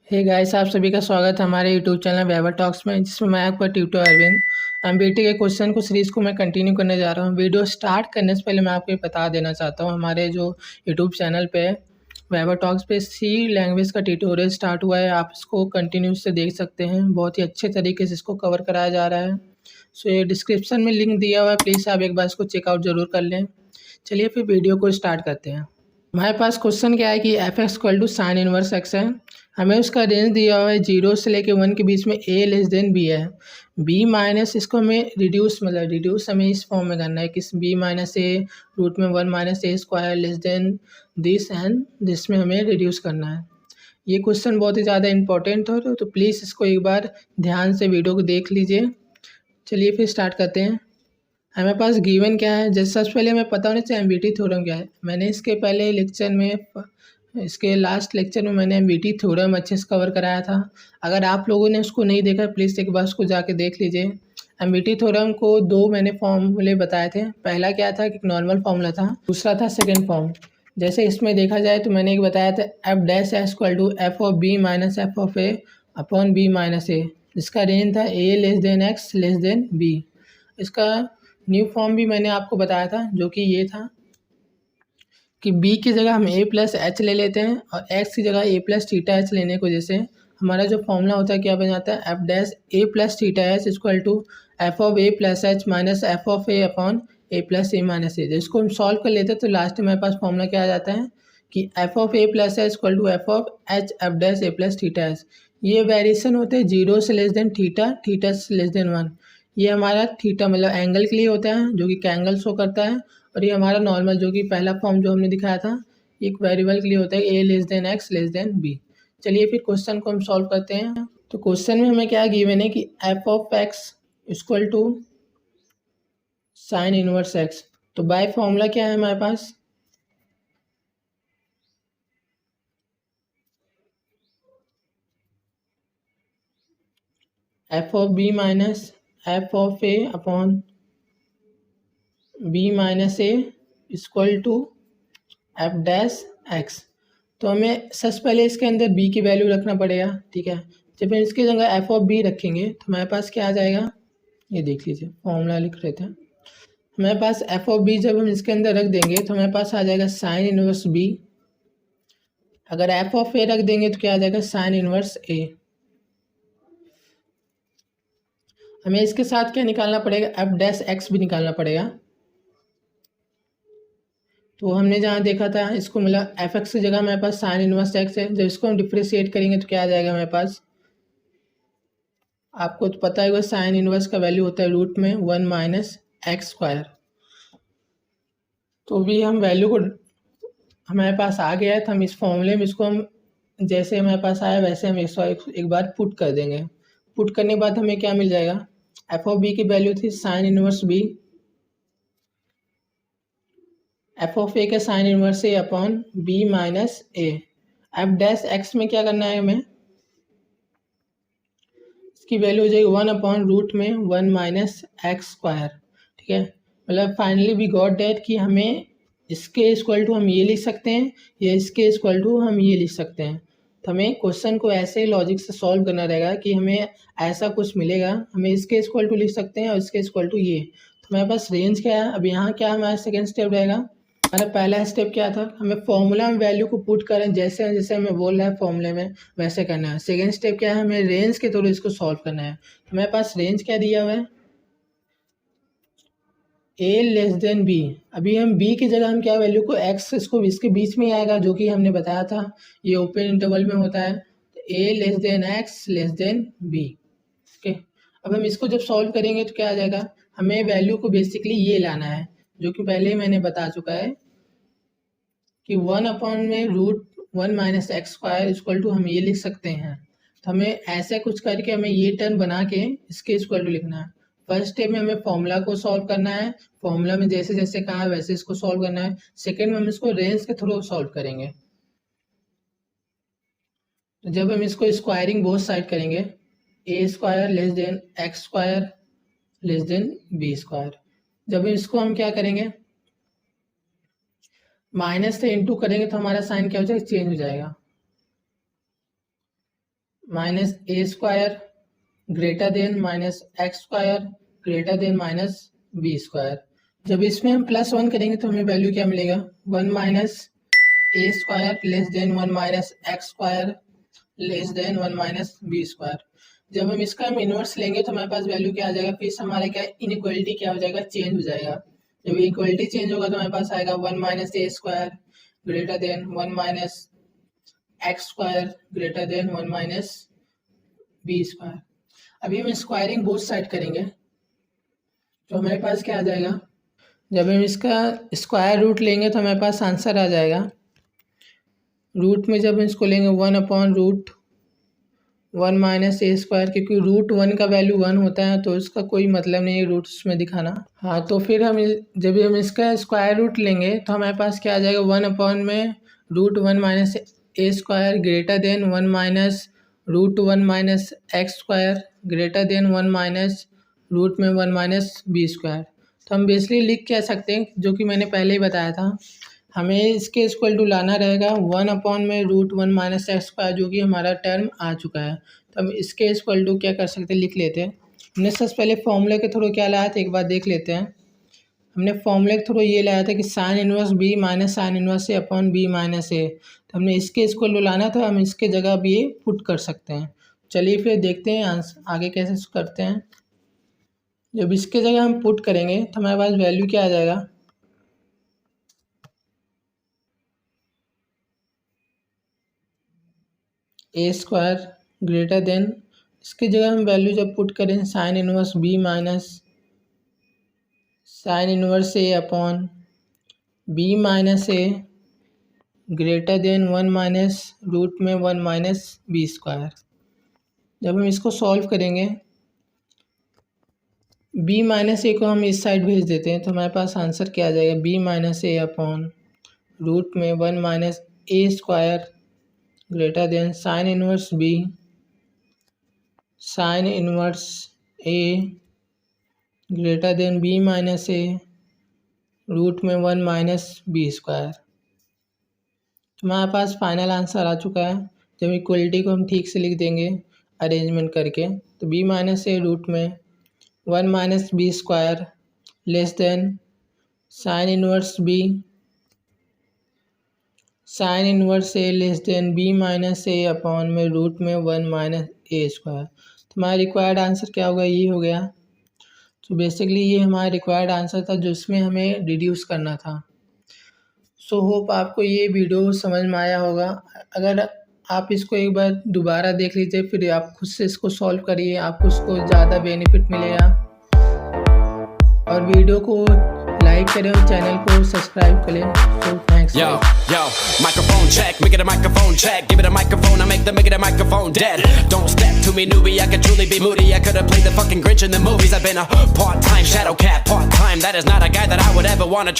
Hey guys, आप सभी का स्वागत है हमारे यूट्यूब चैनल वैभव टॉक्स में, जिसमें मैं आपका ट्यूटर अरविंद एमबीटी के क्वेश्चन को सीरीज़ को मैं कंटिन्यू करने जा रहा हूं। वीडियो स्टार्ट करने से पहले मैं आपको ये बता देना चाहता हूं, हमारे जो यूट्यूब चैनल पे वैभव टॉक्स पे सी लैंग्वेज का ट्यूटोरियल स्टार्ट हुआ है। आप इसको कंटिन्यू से देख सकते हैं, बहुत ही अच्छे तरीके से इसको कवर कराया जा रहा है। सो ये डिस्क्रिप्शन में लिंक दिया हुआ है, प्लीज़ आप एक बार इसको चेकआउट ज़रूर कर लें। चलिए फिर वीडियो को स्टार्ट करते हैं। हमारे पास क्वेश्चन क्या है कि f x equal to sine inverse x है। हमें उसका रेंज दिया हुआ है 0 से लेके 1 के बीच में ए लेस देन बी है। बी माइनस इसको हमें रिड्यूस हमें इस फॉर्म में करना है कि बी माइनस ए रूट में 1 minus A square less then this and this में हमें रिड्यूस करना है। ये क्वेश्चन बहुत ही ज़्यादा इंपॉर्टेंट हो तो प्लीज़ इसको एक बार ध्यान से वीडियो को देख लीजिए। चलिए फिर स्टार्ट करते हैं। हमारे पास गिवन क्या है, जैसे सबसे पहले हमें पता होना चाहिए एमबीटी थ्योरम क्या है। मैंने इसके पहले लेक्चर में इसके लास्ट लेक्चर में मैंने एमबीटी थ्योरम अच्छे से कवर कराया था। अगर आप लोगों ने उसको नहीं देखा प्लीज़ एक बार उसको जाके देख लीजिए। एमबीटी थ्योरम को दो मैंने फॉर्मूले बताए थे। पहला क्या था कि नॉर्मल फॉर्मूला था, दूसरा था सेकेंड फॉर्म। जैसे इसमें देखा जाए तो मैंने एक बताया था F dash X equal to F of B minus F of A upon B minus A, जिसका रेंज था A less than X less than B. इसका न्यू फॉर्म भी मैंने आपको बताया था, जो कि ये था कि b की जगह हम a प्लस एच ले लेते हैं और x की जगह a प्लस थीटा एच लेने की वजह से हमारा जो फॉर्मूला होता है क्या बन जाता है, F dash a plus theta H equal to F of a plus H minus F of a upon a plus A minus A. जिसको हम सॉल्व कर लेते हैं तो लास्ट में हमारे पास फॉर्मूला क्या आ जाता है कि F of a plus h equal to F of h f dash a plus theta h. ये वेरिएशन होते हैं 0 से लेस देन थीटा, थीटा से लेस देन 1। ये हमारा थीटा मतलब एंगल के लिए होता है, जो कि कैंगल शो करता है। और ये हमारा नॉर्मल जो कि पहला फॉर्म जो हमने दिखाया था, एक वेरिएबल के लिए होता है A less than X less than B. चलिए फिर क्वेश्चन को हम सॉल्व करते हैं। तो क्वेश्चन में हमें क्या गिवन है कि F of X equal to sine inverse X. तो बाय फॉर्मूला क्या है हमारे पास, F of B minus F of A upon B minus A equal to F dash X. तो हमें सबसे पहले इसके अंदर b की वैल्यू रखना पड़ेगा, ठीक है। जब हम इसकी जगह एफ ऑफ बी रखेंगे तो हमारे पास क्या आ जाएगा, ये देख लीजिए फॉर्मूला लिख रहे थे। हमारे पास एफ ऑफ बी जब हम इसके अंदर रख देंगे तो हमारे पास आ जाएगा साइन इनवर्स बी। अगर एफ ऑफ ए रख देंगे तो क्या आ जाएगा, साइन इनवर्स ए। हमें इसके साथ क्या निकालना पड़ेगा, एफ डैश एक्स भी निकालना पड़ेगा। तो हमने जहाँ देखा था इसको मिला एफ एक्स की जगह हमारे पास साइन इनवर्स एक्स है। जब इसको हम डिफ्रेंशिएट करेंगे तो क्या आ जाएगा हमारे पास, आपको तो पता है साइन इनवर्स का वैल्यू होता है रूट में 1 माइनस एक्स स्क्वायर। तो भी हम वैल्यू को हमारे पास आ गया है तो हम इस फॉर्मूले में इसको हम जैसे हमारे पास आया वैसे हम इसको एक बार पुट कर देंगे। पुट करने के बाद हमें क्या मिल जाएगा, एफ ऑफ बी की वैल्यू थी sine inverse B, F of A का sine inverse A upon B minus A. F dash X में क्या करना है हमें, इसकी वैल्यू हो जाएगी 1 अपॉन रूट में 1 माइनस एक्स स्क्वायर, ठीक है। मतलब फाइनली वी गॉट डैट कि हमें इसके इक्वल टू हम ये लिख सकते हैं या इसके इक्वल टू हम ये लिख सकते हैं। तो हमें क्वेश्चन को ऐसे लॉजिक से सॉल्व करना रहेगा कि हमें ऐसा कुछ मिलेगा, हमें इसके इक्वल टू लिख सकते हैं और इसके इक्वल टू ये। तो हमारे पास रेंज क्या है, अब यहाँ क्या हमारा सेकेंड स्टेप रहेगा। हमारा पहला स्टेप क्या था, हमें फॉर्मूला में वैल्यू को पुट करें, जैसे जैसे हमें बोल रहा है फॉर्मूले में वैसे करना है। सेकेंड स्टेप क्या है, हमें रेंज के थ्रू इसको सॉल्व करना है। तो हमारे पास रेंज क्या दिया हुआ है, ए लेस देन बी। अभी हम बी की जगह हम क्या वैल्यू को एक्स, इसको इसके बीच में ही आएगा जो कि हमने बताया था, ये ओपन इंटरवल में होता है। तो A less than X less than B, okay. अब हम इसको जब सॉल्व करेंगे तो क्या आ जाएगा, हमें वैल्यू को बेसिकली ये लाना है, जो कि पहले ही मैंने बता चुका है कि 1 अपॉन में root 1 minus x square equal to हम ये लिख सकते हैं। तो हमें ऐसे कुछ करके हमें ये टर्म बना के इसके इक्वल टू लिखना है। फर्स्ट स्टेप में हमें फॉर्मूला को सॉल्व करना है, फॉर्मूला में जैसे जैसे कहा है वैसे इसको सॉल्व करना है। सेकेंड में हम इसको रेंज के थ्रू सॉल्व करेंगे। तो जब हम इसको स्क्वायरिंग बोथ साइड करेंगे, A square less than X square less than B square. जब इसको हम क्या करेंगे, माइनस से इंटू करेंगे तो हमारा साइन क्या हो जाएगा, चेंज हो जाएगा। Minus A square greater than minus x square greater than minus B square. जब इसमें हम +1 करेंगे तो हमें वैल्यू क्या मिलेगा, 1 minus A square less than 1 minus x square less than 1 minus B square. जब हम इसका इनवर्स लेंगे तो हमारे पास वैल्यू क्या आ जाएगा, फिर हमारे क्या इनइक्वालिटी क्या हो जाएगा, चेंज हो जाएगा। जब इक्वालिटी चेंज होगा तो हमारे पास आएगा 1 minus A square greater than 1 minus x square greater than 1 minus B square. अभी हम स्क्वायरिंग बोथ साइड करेंगे तो हमारे पास क्या आ जाएगा, जब हम इसका स्क्वायर रूट लेंगे तो हमारे पास आंसर आ जाएगा। रूट में जब हम इसको लेंगे 1/√1 माइनस ए स्क्वायर, क्योंकि √1 का वैल्यू 1 होता है तो इसका कोई मतलब नहीं है रूट उसमें दिखाना। हाँ, तो फिर हम जब हम इसका स्क्वायर रूट लेंगे तो हमारे पास क्या आ जाएगा, 1/√1 minus A square greater than 1 minus √1 minus x square greater than 1 minus root में 1 माइनस बी स्क्वायर। तो हम बेसिकली लिख क्या सकते हैं, जो कि मैंने पहले ही बताया था, हमें इसके इक्वल टू लाना रहेगा 1/√1 माइनस एक्स स्क्वायर, जो कि हमारा टर्म आ चुका है। तो हम इसके इक्वल टू क्या कर सकते हैं, लिख लेते हैं। हमने सबसे पहले फॉर्मूले के थ्रू क्या लाया था, एक बार देख लेते हैं। हमने फॉर्मूले के थ्रू ये लाया था कि sine inverse B minus sine inverse A upon B minus A. तो हमने इसके इक्वल टू लाना था, हम इसके जगह भी ये पुट कर सकते हैं। चलिए फिर देखते हैं आंसर आगे कैसे करते हैं। जब इसके जगह हम पुट करेंगे तो हमारे पास वैल्यू क्या आ जाएगा, ए स्क्वायर ग्रेटर देन, इसकी जगह हम वैल्यू जब पुट करें sine inverse B minus sine inverse A upon B minus A greater than 1 minus root में 1 माइनस बी स्क्वायर। जब हम इसको सॉल्व करेंगे बी माइनस ए को हम इस साइड भेज देते हैं तो हमारे पास आंसर क्या आ जाएगा, B minus A upon root में 1 minus A square greater than sine inverse B sine inverse A greater than B minus A root में 1 माइनस बी स्क्वायर। हमारे पास फाइनल आंसर आ चुका है। जब इक्वलिटी को हम ठीक से लिख देंगे अरेंजमेंट करके, तो बी माइनस ए रूट में 1 minus B square less than sine inverse B sine inverse A less than B minus A upon में रूट में 1 माइनस ए स्क्वायर। तो हमारा रिक्वायर्ड आंसर क्या होगा, ये हो गया। तो बेसिकली ये हमारा रिक्वायर्ड आंसर था जो इसमें हमें रिड्यूस करना था। सो होप आपको ये वीडियो समझ में आया होगा। अगर आप इसको एक बार दोबारा देख लीजिए, फिर आप खुद से इसको सॉल्व करिए, आपको उसको ज़्यादा बेनिफिट मिलेगा। और वीडियो को लाइक करें और चैनल को सब्सक्राइब करें। So thanks. Yo, microphone check, make it a microphone check. Give it a microphone, I make it a microphone dead. Don't step to me, newbie, I could truly be moody. I could have played the fucking Grinch in the movies. I've been a part-time shadow cat, part-time. That is not a guy that I would ever want to